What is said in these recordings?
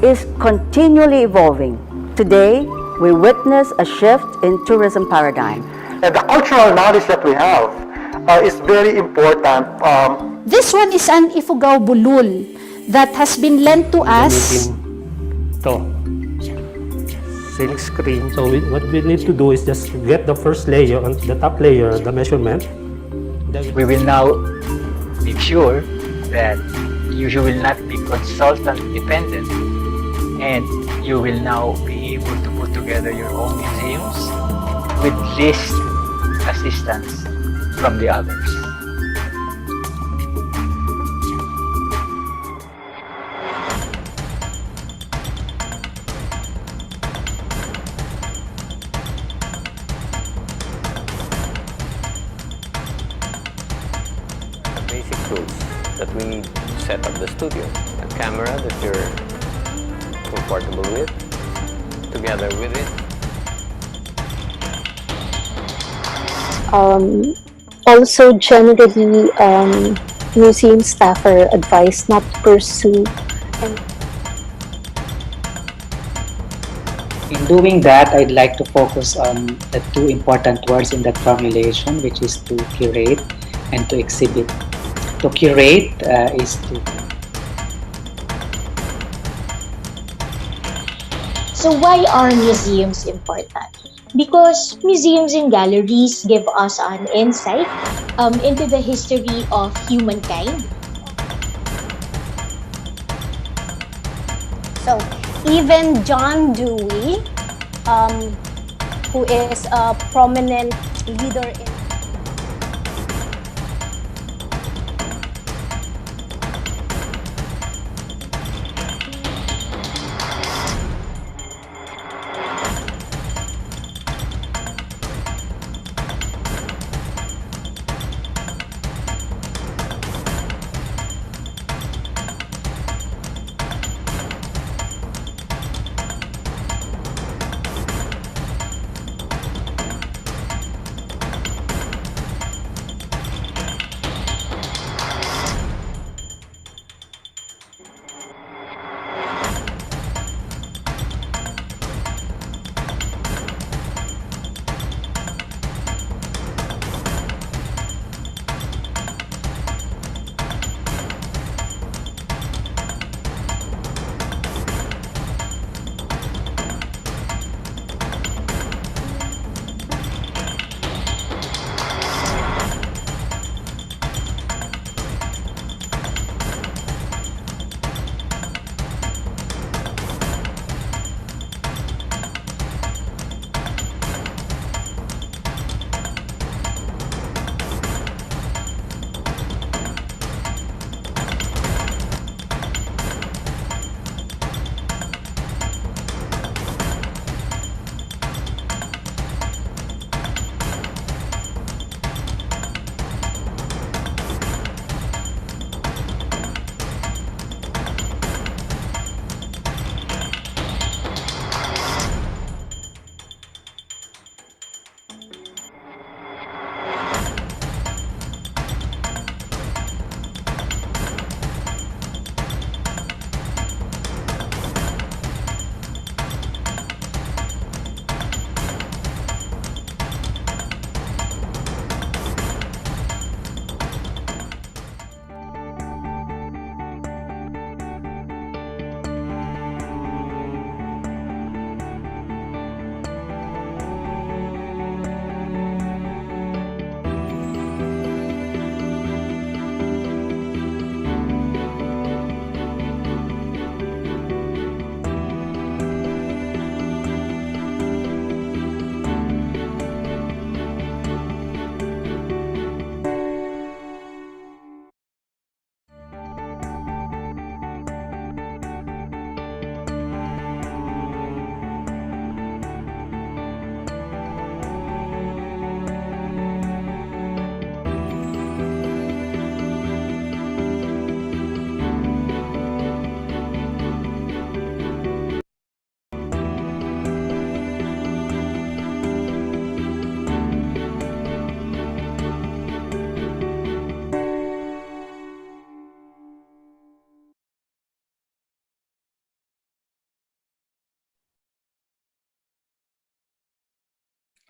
is continually evolving. Today, we witness a shift in tourism paradigm. And the cultural knowledge that we have is very important. This one is an Ifugao Bulul that has been lent to us. Ito, silk screen. So what we need to do is just get the first layer, on the top layer, the measurement. We will now make sure that you will not be consultant dependent, and you will now be able to put together your own museums with least assistance from the others. The basic tools that we need to set up the studio. A camera that you're comfortable with, together with it. Also, generally, museum staff are advised not to pursue. In doing that, I'd like to focus on the two important words in that formulation, which is to curate and to exhibit. To curate is to... So why are museums important? Because museums and galleries give us an insight into the history of humankind. So even John Dewey, who is a prominent leader in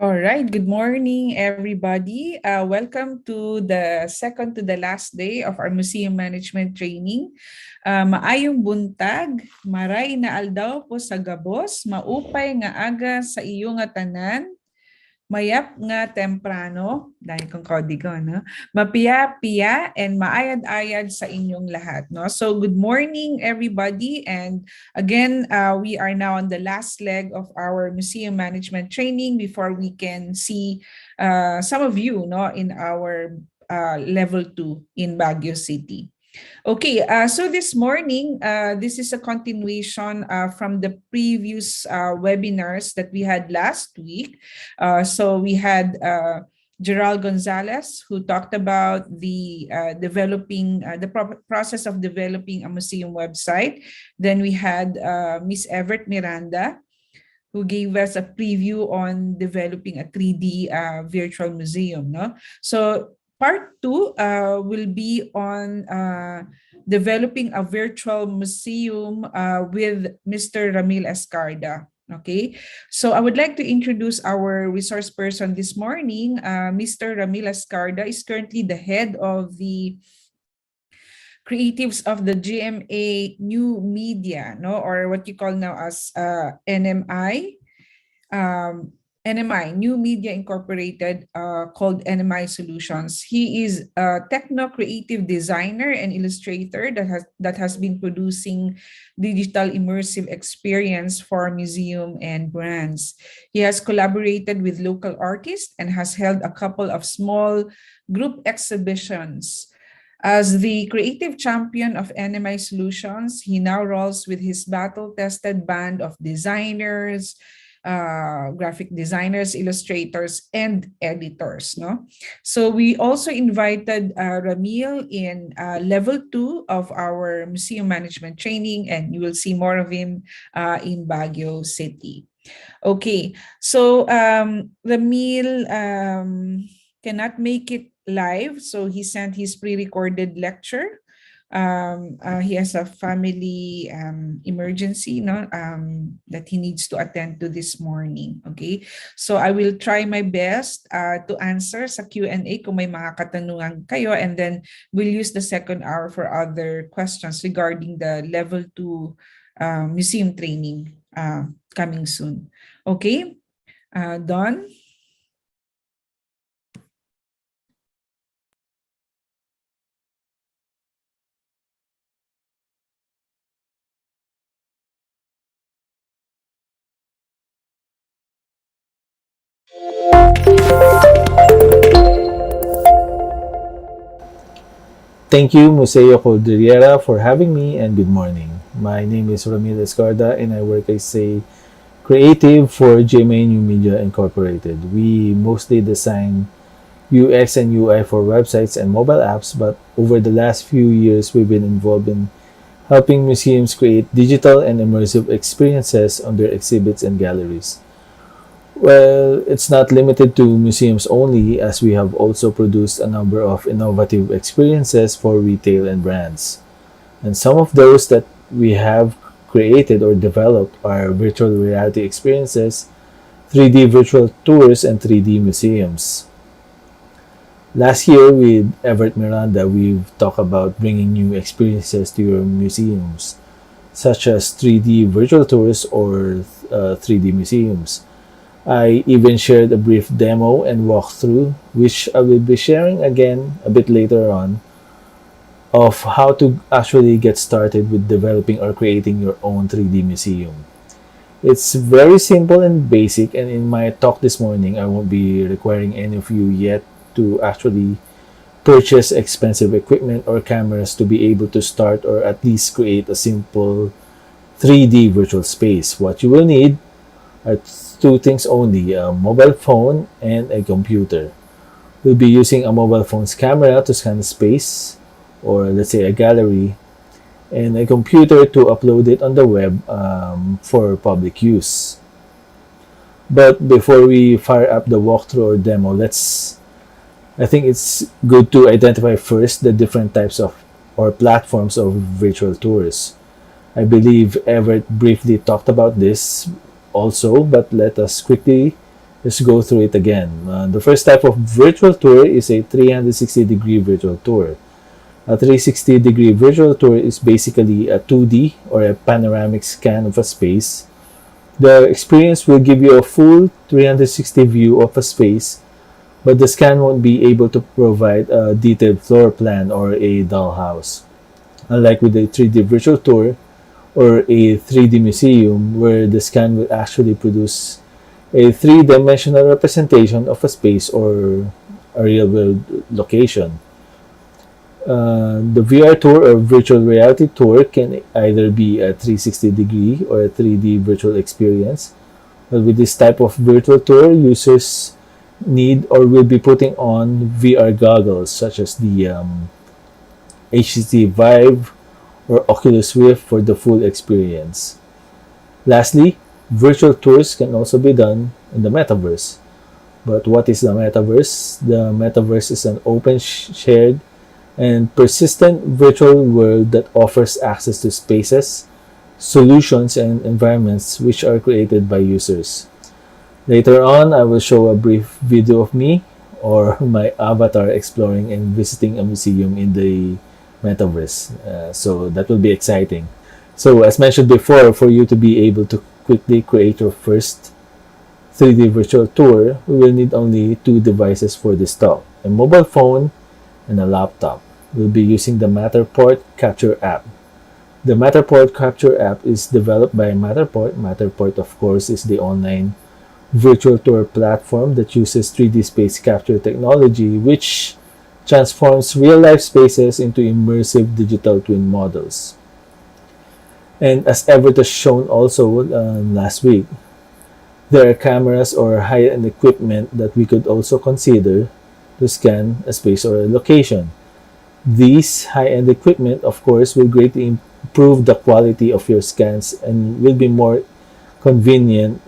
All right. Good morning, everybody. Welcome to the second to the last day of our museum management training. Maayong buntag, maray na aldaw po sa gabos, maupay nga aga sa iyo nga tanan, mayap nga temprano, dahil kong kodigo, no? Mapiya-piya and maayad-ayad sa inyong lahat, no? So good morning, everybody. And again, we are now on the last leg of our museum management training before we can see some of you, no, in our level 2 in Baguio City. Okay, so this morning, this is a continuation from the previous webinars that we had last week. So we had Gerald Gonzalez, who talked about the process of developing a museum website. Then we had Miss Evert Miranda, who gave us a preview on developing a 3D virtual museum. No? So part 2 will be on developing a virtual museum with Mr. Ramil Escarda. Okay, so I would like to introduce our resource person this morning. Mr. Ramil Escarda is currently the head of the creatives of the GMA New Media, no, or what you call now as NMI. NMI, New Media Incorporated, called NMI Solutions. He is a techno-creative designer and illustrator that has been producing digital immersive experience for museum and brands. He has collaborated with local artists and has held a couple of small group exhibitions. As the creative champion of NMI Solutions, he now rolls with his battle-tested band of designers, graphic designers, illustrators, and editors. No, so we also invited Ramil in level 2 of our museum management training, and you will see more of him in Baguio City. Okay, so Ramil cannot make it live, so he sent his pre-recorded lecture. He has a family emergency, no, that he needs to attend to this morning. Okay, so I will try my best to answer sa Q&A kung may mga katanungan kayo, and then we'll use the second hour for other questions regarding the level 2 museum training coming soon. Okay, Don? Thank you, Museo Kordilyera, for having me, and good morning. My name is Ramil Escarda, and I work as a creative for GMA New Media Incorporated. We mostly design UX and UI for websites and mobile apps, but over the last few years, we've been involved in helping museums create digital and immersive experiences on their exhibits and galleries. Well, it's not limited to museums only, as we have also produced a number of innovative experiences for retail and brands. And some of those that we have created or developed are virtual reality experiences, 3D virtual tours, and 3D museums. Last year with Evert Miranda, we've talked about bringing new experiences to your museums, such as 3D virtual tours or 3D museums. I even shared a brief demo and walkthrough, which I will be sharing again a bit later on, of how to actually get started with developing or creating your own 3D museum. It's very simple and basic, and in my talk this morning, I won't be requiring any of you yet to actually purchase expensive equipment or cameras to be able to start or at least create a simple 3D virtual space. What you will need are two things only: a mobile phone and a computer. We'll be using a mobile phone's camera to scan the space, or let's say a gallery, and a computer to upload it on the web for public use. But before we fire up the walkthrough or demo, I think it's good to identify first the different types of or platforms of virtual tours. I believe Everett briefly talked about this also, but let us quickly Let's go through it again. The first type of virtual tour is a 360-degree virtual tour. A 360-degree virtual tour is basically a 2D or a panoramic scan of a space. The experience will give you a full 360 view of a space, but the scan won't be able to provide a detailed floor plan or a dollhouse. Unlike with a 3D virtual tour or a 3D museum, where the scan will actually produce a three-dimensional representation of a space or a real-world location. The VR tour or virtual reality tour can either be a 360-degree or a 3D virtual experience. But with this type of virtual tour, users need or will be putting on VR goggles such as the HTC Vive or Oculus Rift for the full experience. Lastly, virtual tours can also be done in the metaverse. But what is the metaverse? The metaverse is an open, shared, and persistent virtual world that offers access to spaces, solutions, and environments which are created by users. Later on, I will show a brief video of me or my avatar exploring and visiting a museum in the metaverse. So that will be exciting. So as mentioned before, for you to be able to quickly create your first 3D virtual tour, we will need only two devices for this talk: a mobile phone and a laptop. We'll be using the Matterport Capture app. The Matterport Capture app is developed by Matterport. Matterport, of course, is the online virtual tour platform that uses 3D space capture technology, which transforms real-life spaces into immersive digital twin models. And as Evert has shown also last week, there are cameras or high-end equipment that we could also consider to scan a space or a location. These high-end equipment, of course, will greatly improve the quality of your scans and will be more convenient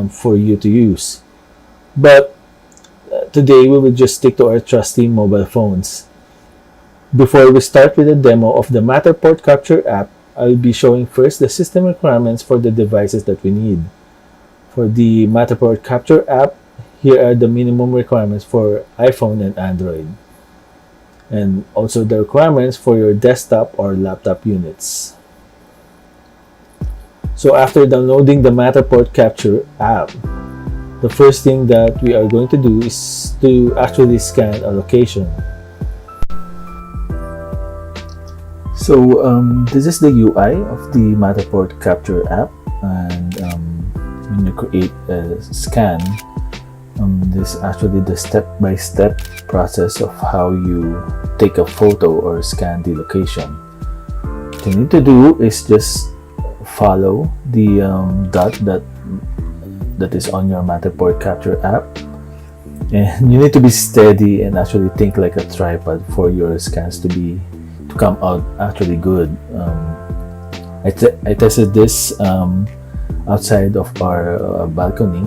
for you to use. But today, we will just stick to our trusty mobile phones. Before we start with the demo of the Matterport Capture app, I'll be showing first the system requirements for the devices that we need. For the Matterport Capture app, here are the minimum requirements for iPhone and Android, and also the requirements for your desktop or laptop units. So after downloading the Matterport Capture app, the first thing that we are going to do is to actually scan a location. So this is the UI of the Matterport Capture app, and when you create a scan, this is actually the step-by-step process of how you take a photo or scan the location. What you need to do is just follow the dot that is on your Matterport Capture app, and you need to be steady and actually think like a tripod for your scans to come out actually good. I tested this outside of our balcony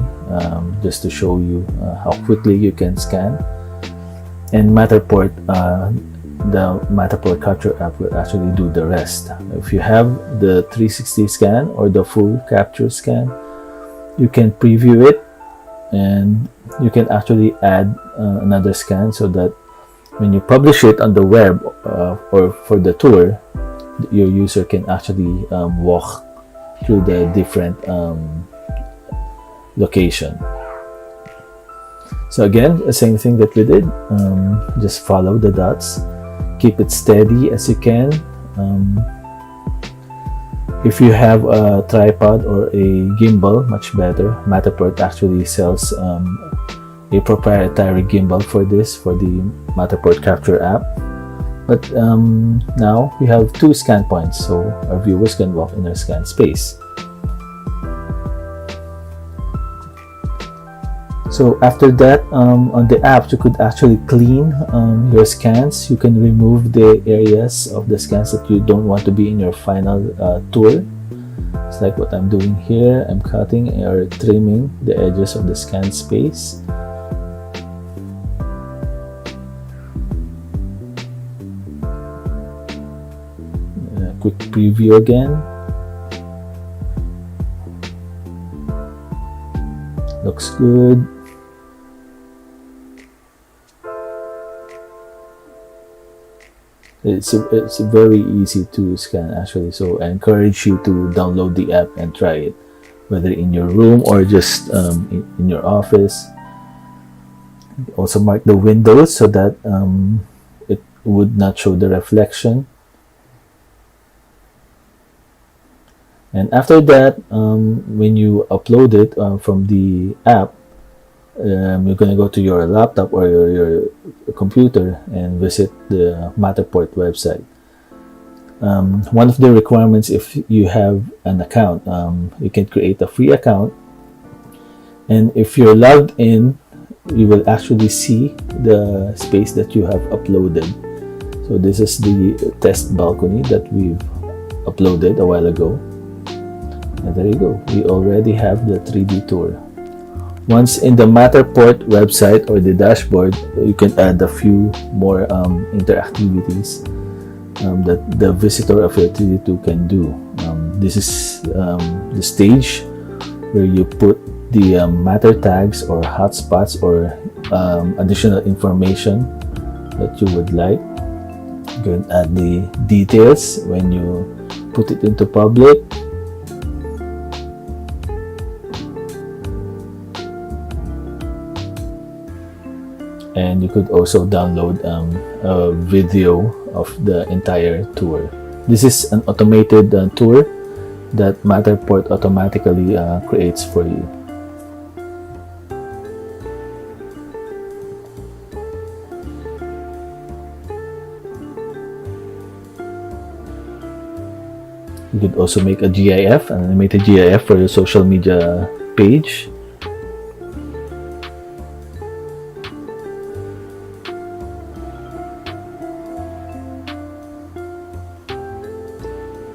just to show you how quickly you can scan, and Matterport, the Matterport Capture app will actually do the rest. If you have the 360 scan or the full capture scan, you can preview it and you can actually add another scan so that when you publish it on the web or for the tour, your user can actually walk through the different location. So again, the same thing that we did, just follow the dots, keep it steady as you can. If you have a tripod or a gimbal, much better. Matterport actually sells a proprietary gimbal for this, for the Matterport Capture app. But now we have two scan points, so our viewers can walk in our scan space. So after that, on the app, you could actually clean your scans. You can remove the areas of the scans that you don't want to be in your final tour. It's like what I'm doing here. I'm cutting or trimming the edges of the scan space. Quick preview again. Looks good. It's very easy to scan actually. So I encourage you to download the app and try it, whether in your room or just in your office. Also mark the windows so that it would not show the reflection. And after that, when you upload it from the app, you're going to go to your laptop or your computer and visit the Matterport website. One of the requirements, if you have an account, you can create a free account, and if you're logged in, you will actually see the space that you have uploaded. So this is the test balcony that we've uploaded a while ago, and there you go, we already have the 3D tour. Once in the Matterport website or the dashboard, you can add a few more interactivities that the visitor of your 3D tour can do. This is the stage where you put the matter tags or hotspots or additional information that you would like. You can add the details when you put it into public. And you could also download a video of the entire tour. This is an automated tour that Matterport automatically creates for you. You could also make a GIF, an animated GIF for your social media page.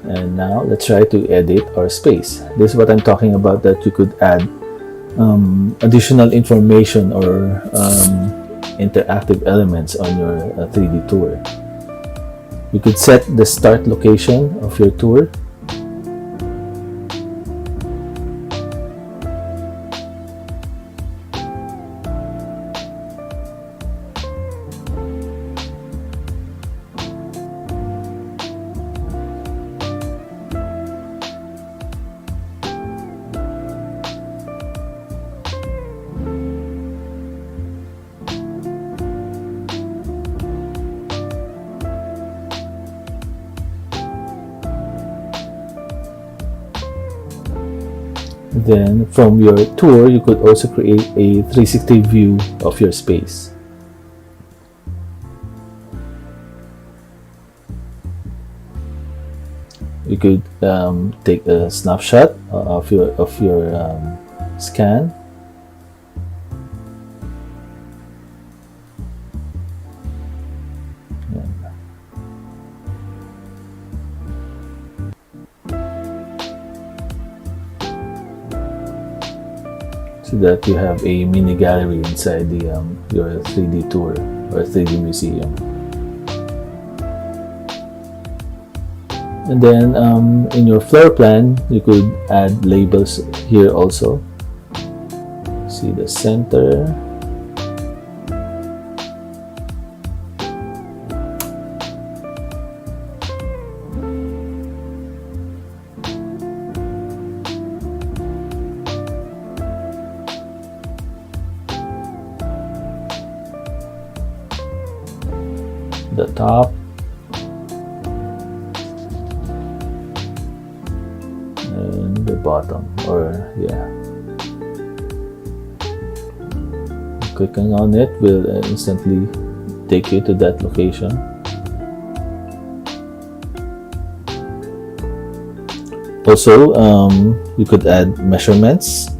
And now let's try to edit our space. This is what I'm talking about, that you could add additional information or interactive elements on your 3D tour. You could set the start location of your tour. Then from your tour, you could also create a 360 view of your space. You could take a snapshot of your scan. So that you have a mini gallery inside the your 3D tour or 3D museum. And then in your floor plan, you could add labels here also. See the center. The top, and the bottom, or clicking on it will instantly take you to that location. Also, you could add measurements.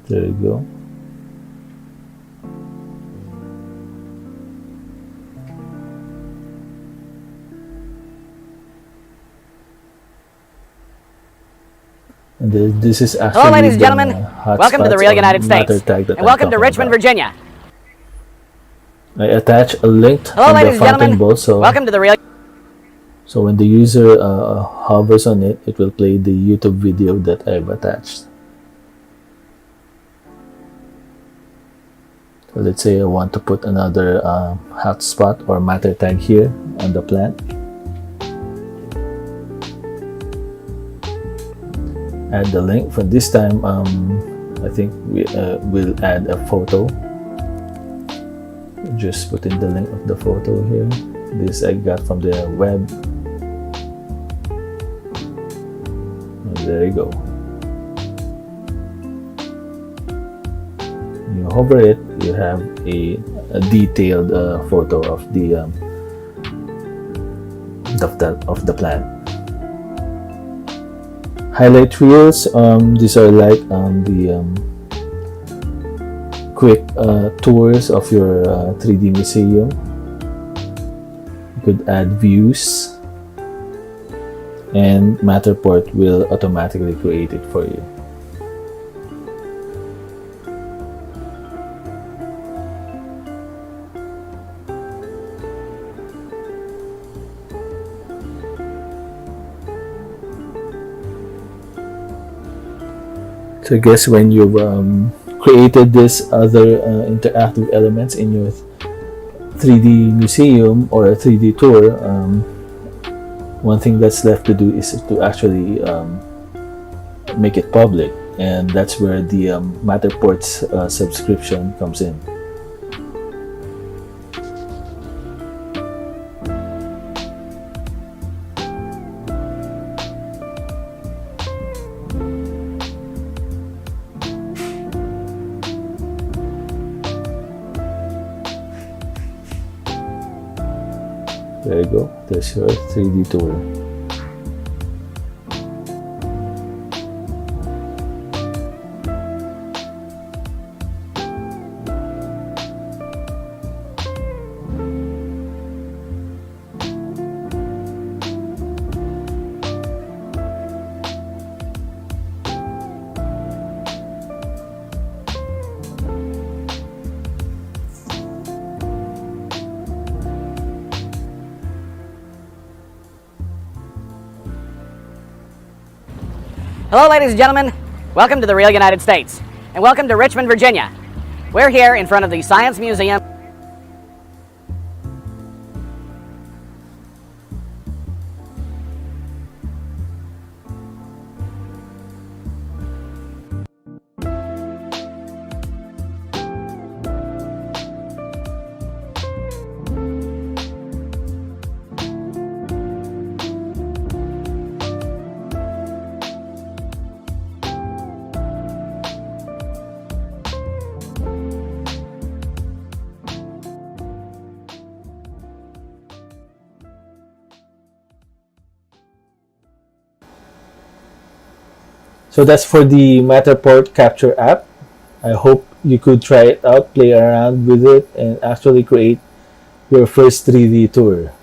There you go. And this is actually Hello, ladies and the gentlemen. Welcome to the hotspots real or United States. matter tag that And I'm welcome to talking Richmond, about. Virginia. I attach a link Hello, on the ladies and fountain gentlemen. bowl, so Welcome to the real. so when the user hovers on it, it will play the YouTube video that I've attached. So let's say I want to put another hotspot or matter tag here on the plant. Add the link. For this time, I think we will add a photo. Just put in the link of the photo here. This I got from the web. And there you go. You hover it, you have a detailed photo of the plant. Highlight reels. These are like the quick tours of your 3D museum. You could add views, and Matterport will automatically create it for you. So I guess when you've created this other interactive elements in your 3D museum or a 3D tour, one thing that's left to do is to actually make it public, and that's where the Matterport's subscription comes in. There you go, there's your 3D tour. Hello, ladies and gentlemen. Welcome to the real United States. And welcome to Richmond, Virginia. We're here in front of the Science Museum. So that's for the Matterport Capture app. I hope you could try it out, play around with it, and actually create your first 3D tour.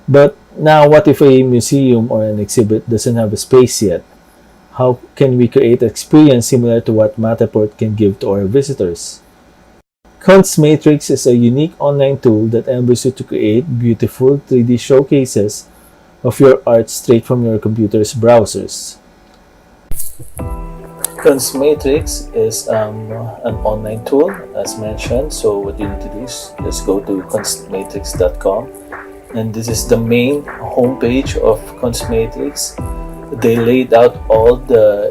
But now, what if a museum or an exhibit doesn't have a space yet? How can we create an experience similar to what Matterport can give to our visitors? Kunst Matrix is a unique online tool that enables you to create beautiful 3D showcases of your art straight from your computer's browsers. Kunst Matrix is an online tool, as mentioned. So what you need to do is just go to kunstmatrix.com, and this is the main homepage of Kunst Matrix. They laid out all the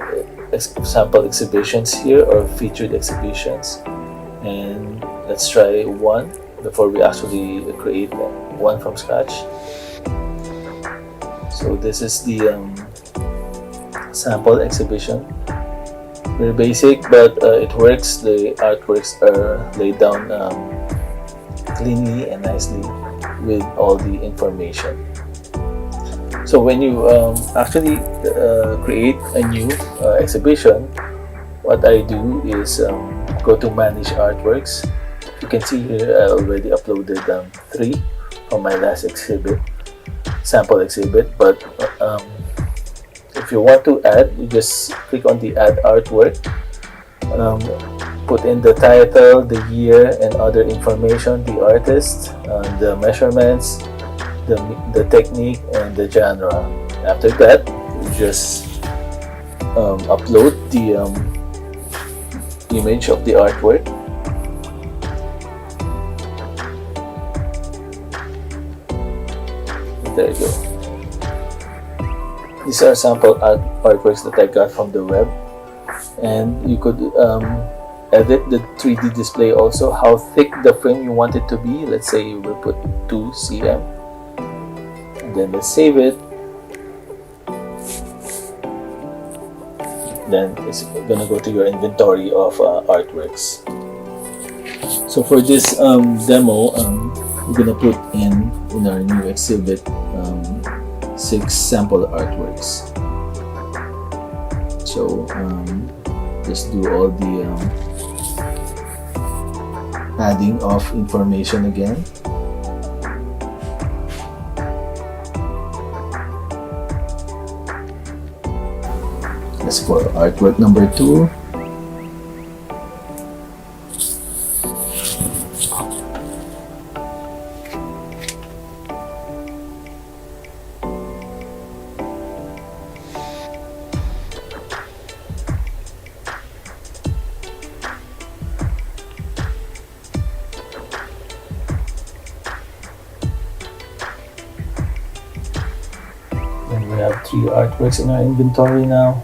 sample exhibitions here, or featured exhibitions, and let's try one before we actually create one from scratch. So this is the sample exhibition. Very basic, but it works. The artworks are laid down cleanly and nicely with all the information. So when you actually create a new exhibition, what I do is go to Manage Artworks. You can see here I already uploaded 3 from my last exhibit, sample exhibit. But if if you want to add, you just click on the add artwork, put in the title, the year, and other information, the artist, the measurements, the technique, and the genre. After that, you just upload the image of the artwork. There you go. These are sample artworks that I got from the web, and you could edit the 3D display also, how thick the frame you want it to be. Let's say you will put 2 cm, and then let's save it. Then it's gonna go to your inventory of artworks. So for this demo, we're gonna put in our new exhibit 6 sample artworks. So just do all the adding of information again. As for artwork number 2, and we have 3 artworks in our inventory now.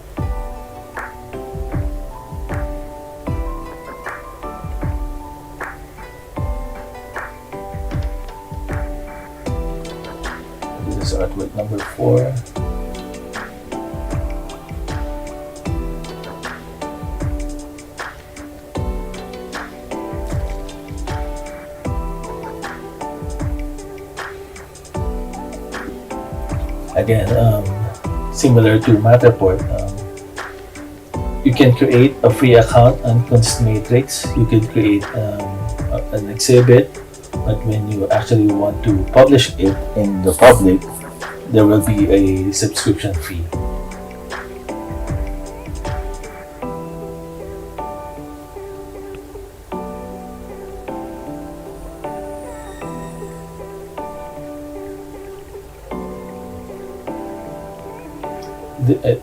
This is artwork number 4. Again, similar to Matterport, you can create a free account on Constmatrix. You can create an exhibit, but when you actually want to publish it in the public, there will be a subscription fee.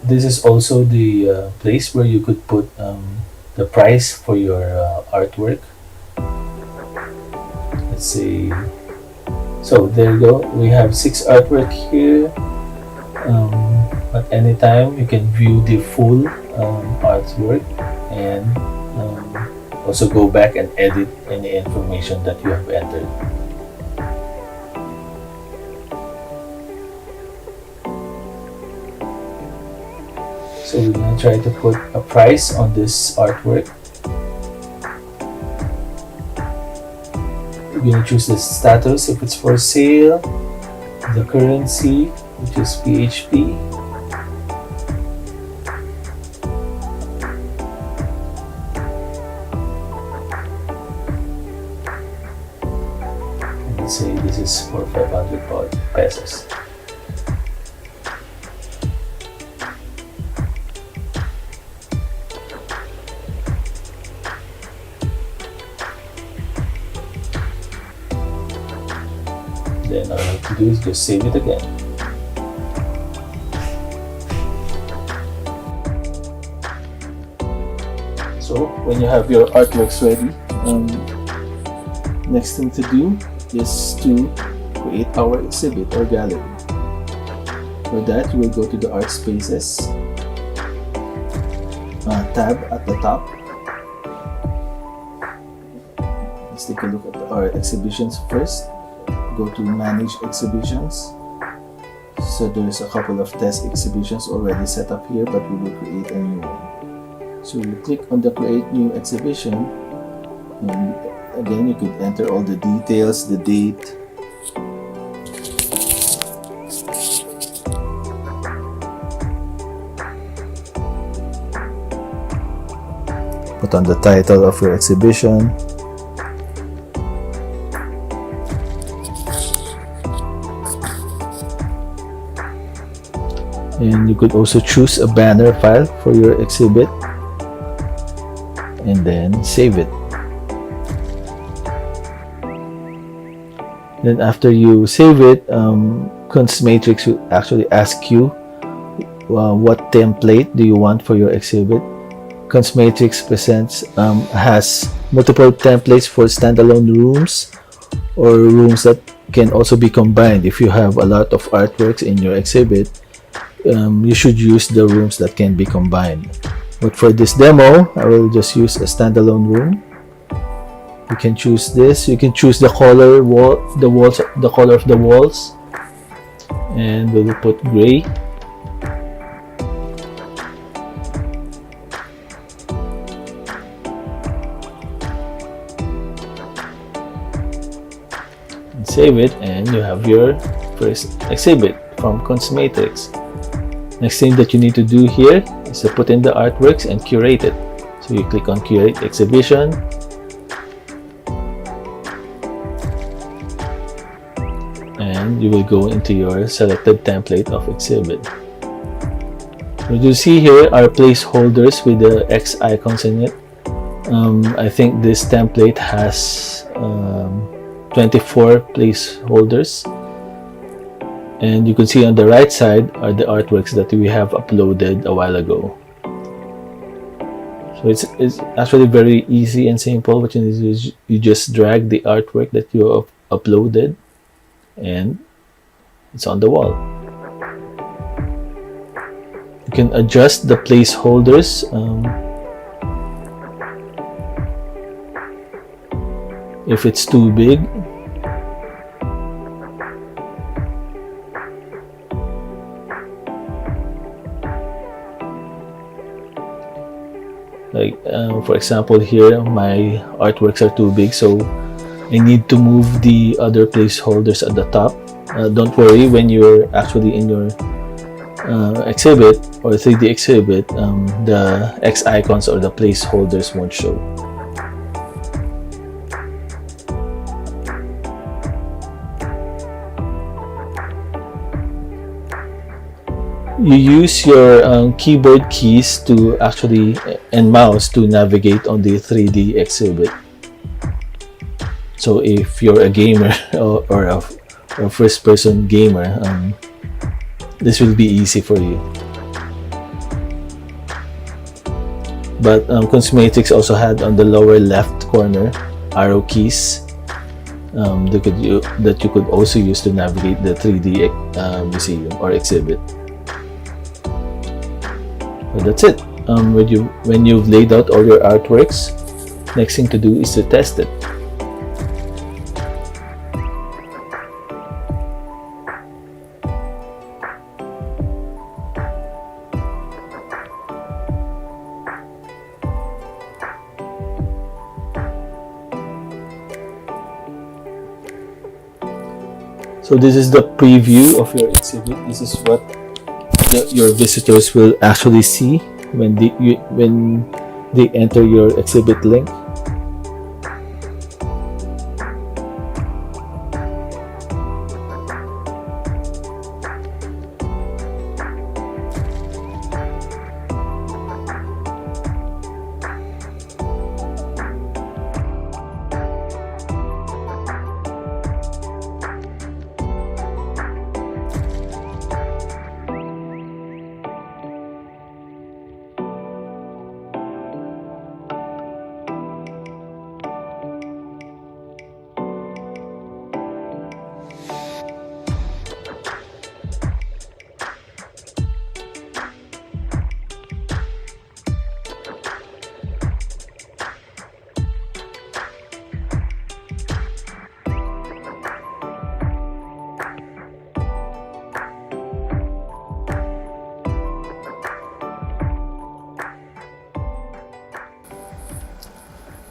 This is also the place where you could put the price for your artwork. Let's see. So there you go. We have 6 artwork here. At any time, you can view the full artwork and also go back and edit any information that you have entered. So we're going to try to put a price on this artwork. We're going to choose the status if it's for sale, the currency, which is PHP, and let's say this is for 500 pesos. Then all I have to do is just save it again. So when you have your artworks ready, next thing to do is to create our exhibit or gallery. For that, you will go to the Art Spaces tab at the top. Let's take a look at our exhibitions first. Go to Manage Exhibitions. So there's a couple of test exhibitions already set up here, but we will create a new one. So you click on the Create New Exhibition, and again you could enter all the details, the date, put on the title of your exhibition, And you could also choose a banner file for your exhibit and then save it. Then after you save it, Matrix will actually ask you what template do you want for your exhibit. Matrix presents has multiple templates for standalone rooms or rooms that can also be combined. If you have a lot of artworks in your exhibit, you should use the rooms that can be combined. But for this demo, I will just use a standalone room. You can choose this. You can choose the color the color of the walls, and we will put gray. And save it, and you have your first exhibit from Matrix. Next thing that you need to do here is to put in the artworks and curate it. So you click on Curate Exhibition. And you will go into your selected template of exhibit. What you see here are placeholders with the X icons in it. I think this template has 24 placeholders. And you can see on the right side are the artworks that we have uploaded a while ago. So it's actually very easy and simple. What you need to do is you just drag the artwork that you have uploaded and it's on the wall. You can adjust the placeholders if it's too big. Like for example here, my artworks are too big, so I need to move the other placeholders at the top. Don't worry, when you're actually in your exhibit or 3D exhibit, the X icons or the placeholders won't show. You use your keyboard keys to actually and mouse to navigate on the 3D exhibit. So if you're a gamer or a first-person gamer, this will be easy for you. But Matrix also had on the lower left corner arrow keys that you could also use to navigate the 3D museum or exhibit. So that's it. When you've laid out all your artworks, next thing to do is to test it. So this is the preview of your exhibit. This is what your visitors will actually see when they enter your exhibit link.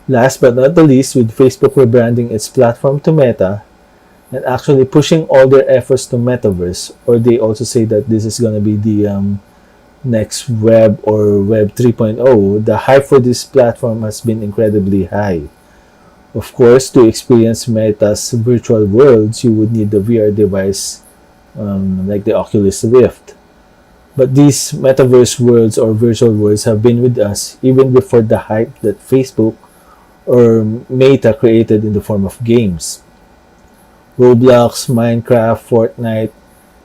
Last but not the least, with Facebook rebranding its platform to Meta and actually pushing all their efforts to Metaverse, or they also say that this is going to be the next web or Web 3.0, the hype for this platform has been incredibly high. Of course, to experience Meta's virtual worlds, you would need the VR device like the Oculus Rift. But these metaverse worlds or virtual worlds have been with us even before the hype that Facebook or Meta created in the form of games. Roblox, Minecraft, Fortnite,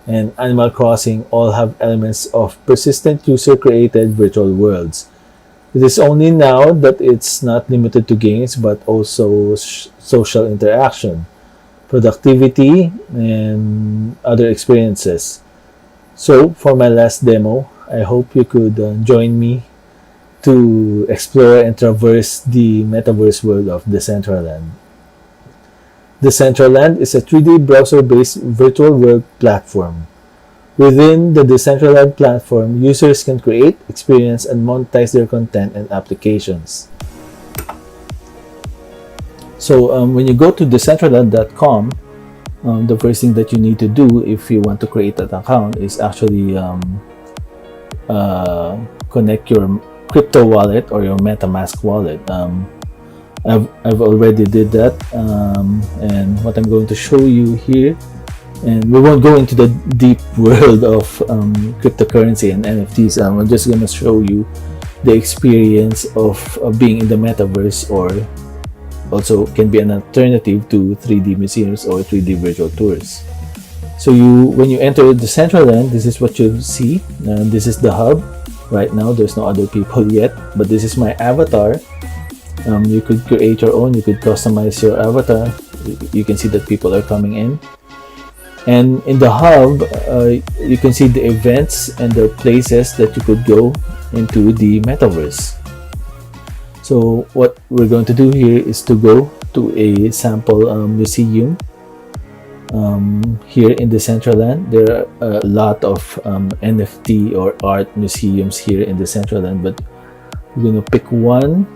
and Animal Crossing all have elements of persistent user-created virtual worlds. It is only now that it's not limited to games but also social interaction, productivity, and other experiences. So, for my last demo, I hope you could join me to explore and traverse the metaverse world of Decentraland. Decentraland is a 3D browser-based virtual world platform. Within the Decentraland platform, users can create, experience, and monetize their content and applications. So when you go to decentraland.com, the first thing that you need to do if you want to create an account is actually connect your crypto wallet or your MetaMask wallet. I've already did that, and what I'm going to show you here, and we won't go into the deep world of cryptocurrency and NFTs. I'm just going to show you the experience of being in the metaverse, or also can be an alternative to 3D museums or 3D virtual tours. So when you enter the Decentraland, this is what you'll see. This is the hub. Right now, there's no other people yet, but this is my avatar. You could create your own, you could customize your avatar. You can see that people are coming in. And in the hub, you can see the events and the places that you could go into the metaverse. So what we're going to do here is to go to a sample museum. Here in Decentraland, there are a lot of NFT or art museums here in Decentraland, but we're going to pick one.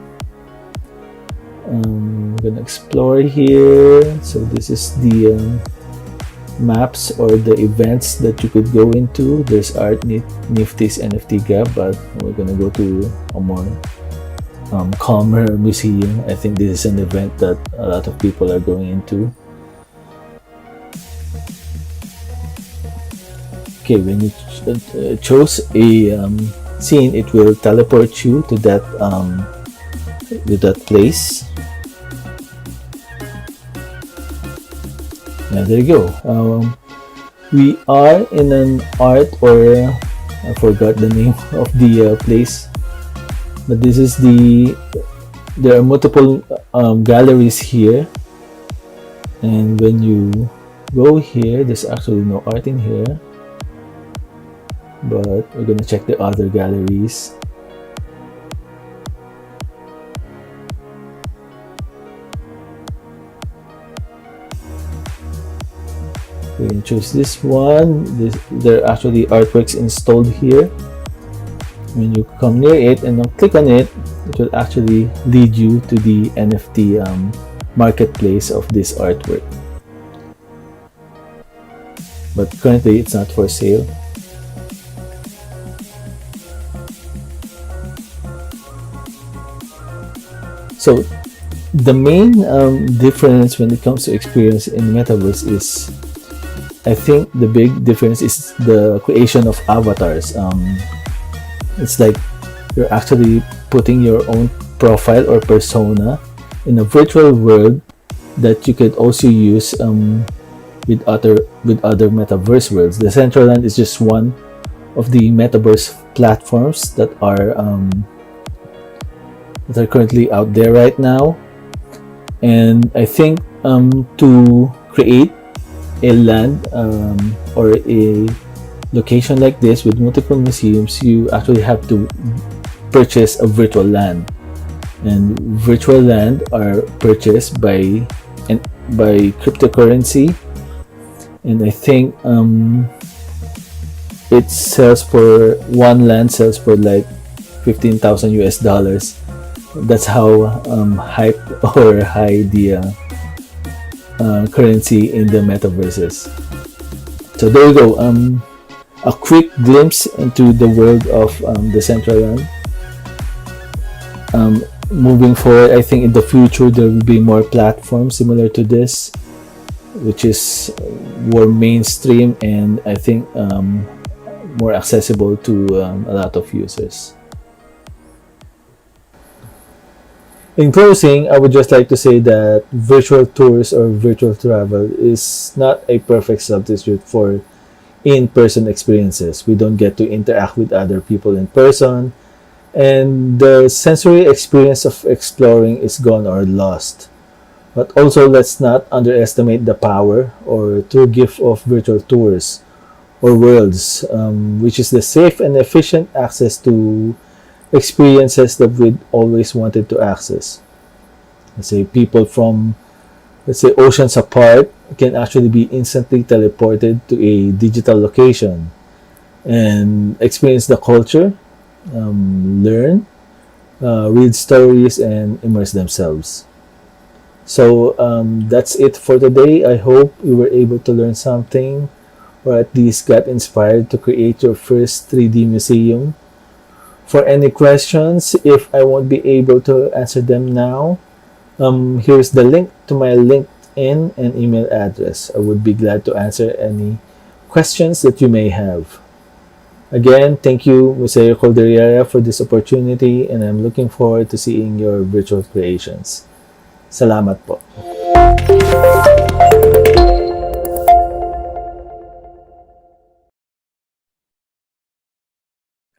I'm going to explore here. So this is the maps or the events that you could go into. There's Art Nifty's NFT Gap, but we're going to go to a more calmer museum. I think this is an event that a lot of people are going into. Okay, when you chose a scene, it will teleport you to that place. Yeah, there you go. We are in an art, or I forgot the name of the place, but this is there are multiple galleries here, and when you go here, there's actually no art in here, but we're gonna check the other galleries. We can choose this one. There are actually artworks installed here. When you come near it and click on it, it will actually lead you to the NFT marketplace of this artwork. But currently it's not for sale. So the main difference when it comes to experience in Metaverse is, I think the big difference is the creation of avatars. It's like you're actually putting your own profile or persona in a virtual world that you could also use with other metaverse worlds. The Decentraland is just one of the metaverse platforms that are currently out there right now, and I think to create a land or a location like this with multiple museums, you actually have to purchase a virtual land, and virtual land are purchased by cryptocurrency, and I think it sells for one land sells for like $15,000. That's how hype or high the currency in the metaverses. So there you go, a quick glimpse into the world of Decentraland. Moving forward, I think in the future there will be more platforms similar to this, which is more mainstream, and I think more accessible to a lot of users. In closing, I would just like to say that virtual tours or virtual travel is not a perfect substitute for in-person experiences. We don't get to interact with other people in person, and the sensory experience of exploring is gone or lost. But also, let's not underestimate the power or true gift of virtual tours or worlds, which is the safe and efficient access to experiences that we'd always wanted to access. Let's say people from, let's say, oceans apart can actually be instantly teleported to a digital location and experience the culture, learn, read stories, and immerse themselves. So that's it for today. I hope you were able to learn something or at least got inspired to create your first 3D museum. For any questions, if I won't be able to answer them now, here's the link to my LinkedIn and email address. I would be glad to answer any questions that you may have. Again, thank you, Museo Kordilyera, for this opportunity, and I'm looking forward to seeing your virtual creations. Salamat po.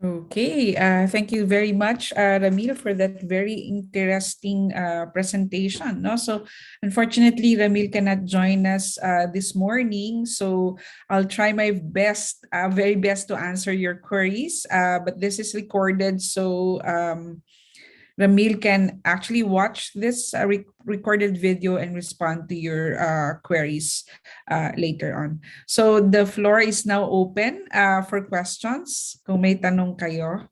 Okay, thank you very much, Ramil, for that very interesting presentation. No? So unfortunately, Ramil cannot join us this morning, so I'll try my best, very best to answer your queries, but this is recorded, so Ramil can actually watch this recorded video and respond to your queries later on. So the floor is now open for questions. Kung may tanong kayo.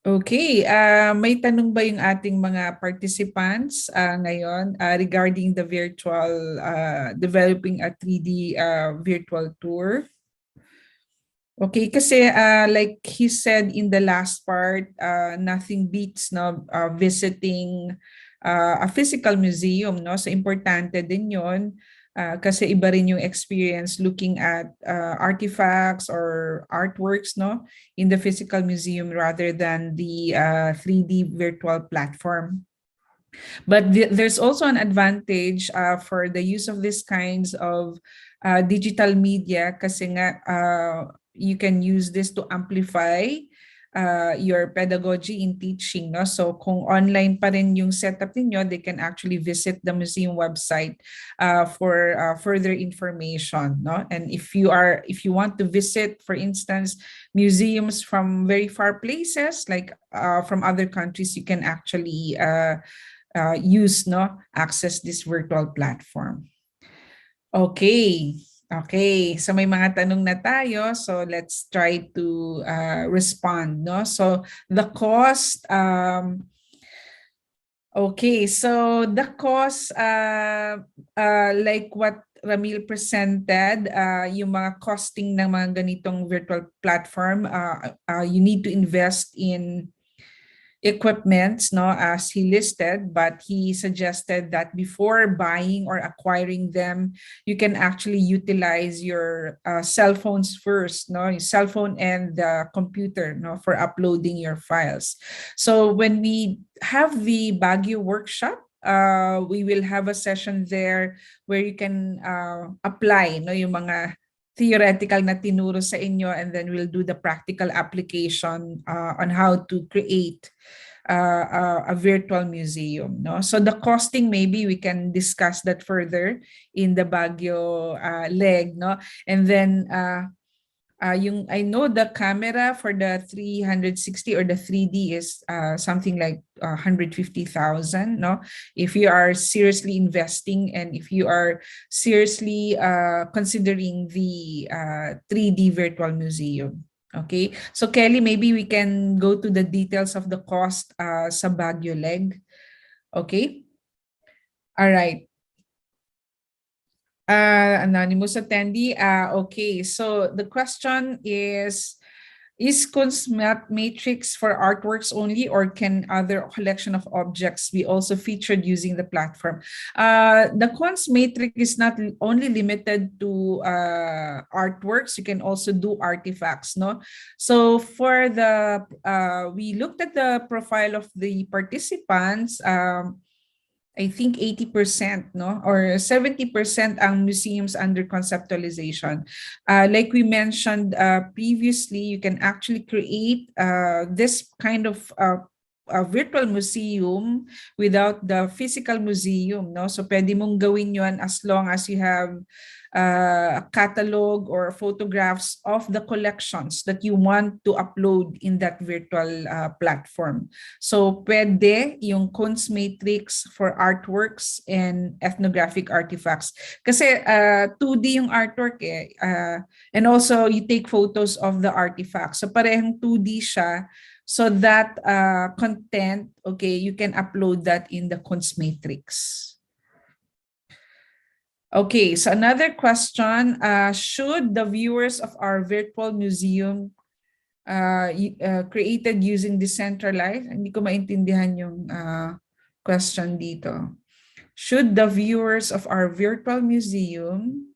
Okay, may tanong ba yung ating mga participants ngayon regarding the virtual, developing a 3D virtual tour? Okay, kasi like he said in the last part, nothing beats visiting a physical museum, no? So importante din 'yon. Kasi iba rin yung experience looking at artifacts or artworks, no, in the physical museum rather than the 3D virtual platform. But there's also an advantage for the use of these kinds of digital media kasi nga you can use this to amplify your pedagogy in teaching, no? So kung online pa rin yung setup niyo, they can actually visit the museum website for further information, no? And if you want to visit, for instance, museums from very far places like from other countries, you can actually access this virtual platform. Okay. Okay, so may mga tanong na tayo. So let's try to respond, no? So the cost, okay, so the cost, like what Ramil presented, yung mga costing ng mga ganitong virtual platform, you need to invest in equipments, no, as he listed, but he suggested that before buying or acquiring them, you can actually utilize your cell phones first, no, your cell phone and the computer, no, for uploading your files. So when we have the Baguio workshop, we will have a session there where you can apply, no, yung mga theoretical na tinuro sa inyo, and then we'll do the practical application on how to create a virtual museum, no? So the costing, maybe we can discuss that further in the Baguio leg, no? And then I know the camera for the 360 or the 3D is something like 150,000, no? If you are seriously investing and if you are seriously considering the 3D virtual museum. Okay, so Kelly, maybe we can go to the details of the cost sa Baguio leg. Okay? All right. Anonymous attendee, okay, so the question is, Is Kunst matrix for artworks only, or can other collection of objects be also featured using the platform? The Kunst matrix is not only limited to artworks. You can also do artifacts, no? So for the we looked at the profile of the participants. I think 80%, no, or 70% ang museums under conceptualization. Like we mentioned previously, you can actually create this kind of a virtual museum without the physical museum, no? So pwede mong gawin yon as long as you have a catalog or photographs of the collections that you want to upload in that virtual platform. So pwede yung Kunst matrix for artworks and ethnographic artifacts. Kasi 2D yung artwork eh. And also you take photos of the artifacts. So parehong 2D siya. So that content, okay, you can upload that in the Kunst matrix. Okay, so another question, should the viewers of our virtual museum created using decentralized? Hindi ko maintindihan yung question dito. Should the viewers of our virtual museum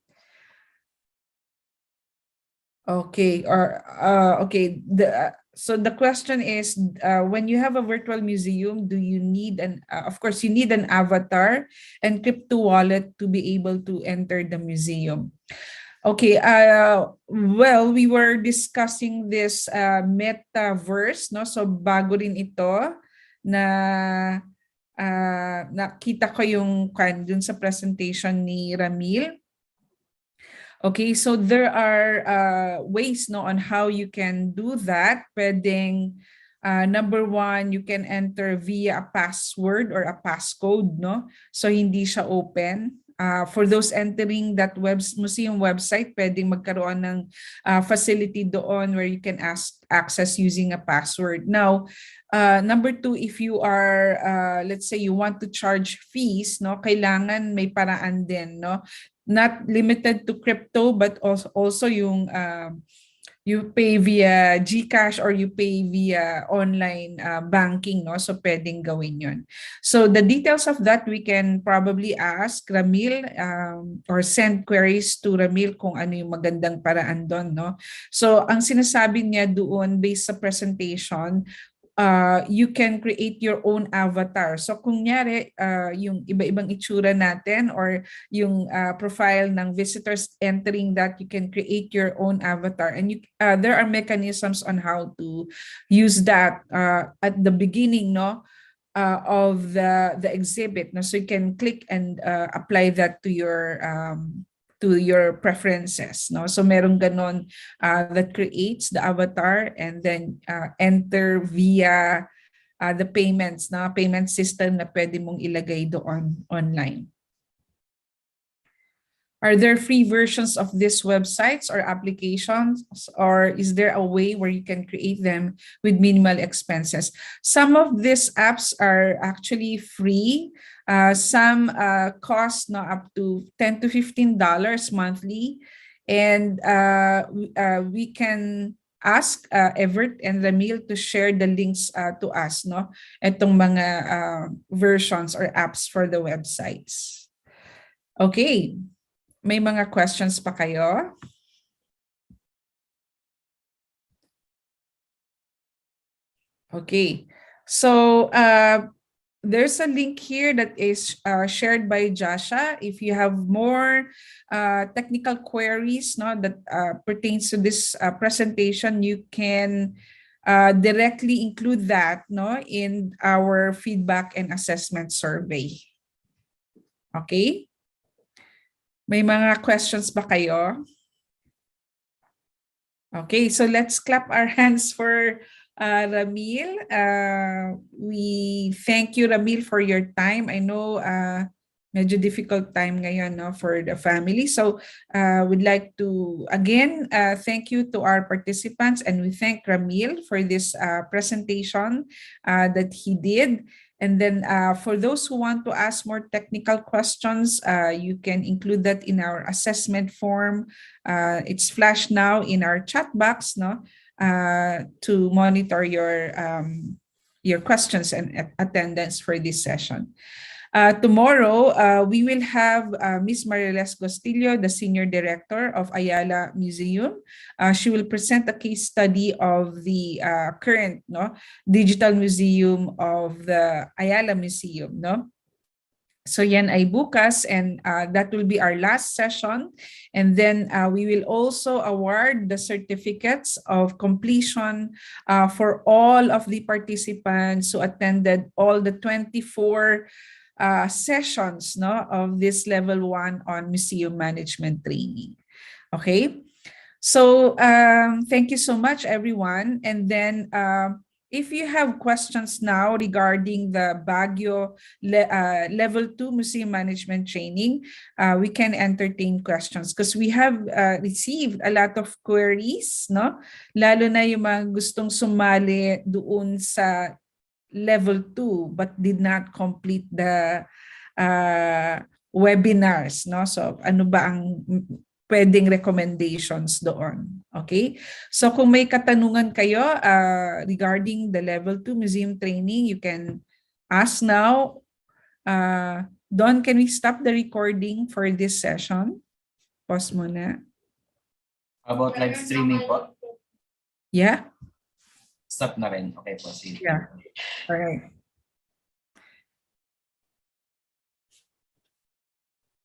so the question is, when you have a virtual museum, do you need of course, you need an avatar and crypto wallet to be able to enter the museum. Okay, well, we were discussing this metaverse, no? So bago rin ito na nakita ko yung dun sa presentation ni Ramil. Okay, so there are ways, no, on how you can do that. Pwedeng, number one, you can enter via a password or a passcode, no? So hindi siya open. For those entering that museum website, pwedeng magkaroon ng facility doon where you can access using a password. Now, number two, if you are, let's say you want to charge fees, no, kailangan may paraan din, no? Not limited to crypto, but also yung you pay via GCash or you pay via online banking, no? So pwedeng gawin yun. So the details of that we can probably ask Ramil or send queries to Ramil kung ano yung magandang paraan doon, no? So ang sinasabi niya doon based sa presentation, you can create your own avatar. So kung nyari, yung iba-ibang itsura natin or yung profile ng visitors entering that, you can create your own avatar. And there are mechanisms on how to use that at the beginning, no, of the exhibit. No? So you can click and apply that to your preferences, no? So merong ganon that creates the avatar and then enter via the payments, na payment system na pwede mong ilagay doon online. Are there free versions of these websites or applications, or is there a way where you can create them with minimal expenses? Some of these apps are actually free. Some cost up to $10 to $15 monthly. And we can ask Evert and Ramil to share the links to us, no? Itong mga versions or apps for the websites. Okay. May mga questions pa kayo? Okay. So there's a link here that is shared by Jasha. If you have more technical queries, no, that pertains to this presentation, you can directly include that, no, in our feedback and assessment survey. Okay? May mga questions ba kayo? Okay, so let's clap our hands for Ramil. We thank you, Ramil, for your time. I know medyo difficult time ngayon, no, for the family. So we'd like to, again, thank you to our participants, and we thank Ramil for this presentation that he did. And then for those who want to ask more technical questions, you can include that in our assessment form. It's flashed now in our chat box, no? to monitor your questions and attendance for this session. Tomorrow, we will have Ms. Mariles Costillo, the Senior Director of Ayala Museum. She will present a case study of the current digital museum of the Ayala Museum. So yan ay bukas, and that will be our last session. And then we will also award the certificates of completion for all of the participants who attended all the 24 sessions of this level 1 on museum management training. Okay, so thank you so much, everyone. And then if you have questions now regarding the Baguio level 2 museum management training, we can entertain questions because we have received a lot of queries, lalo na yung mga gustong sumali doon sa level 2 but did not complete the webinars. So ano ba ang pwedeng recommendations doon? Okay, so kung may katanungan kayo regarding the level 2 museum training, you can ask now. Don, can we stop the recording for this session? Pause muna. About live streaming po? Yeah? Stop na rin. Okay po. See. Yeah. All right.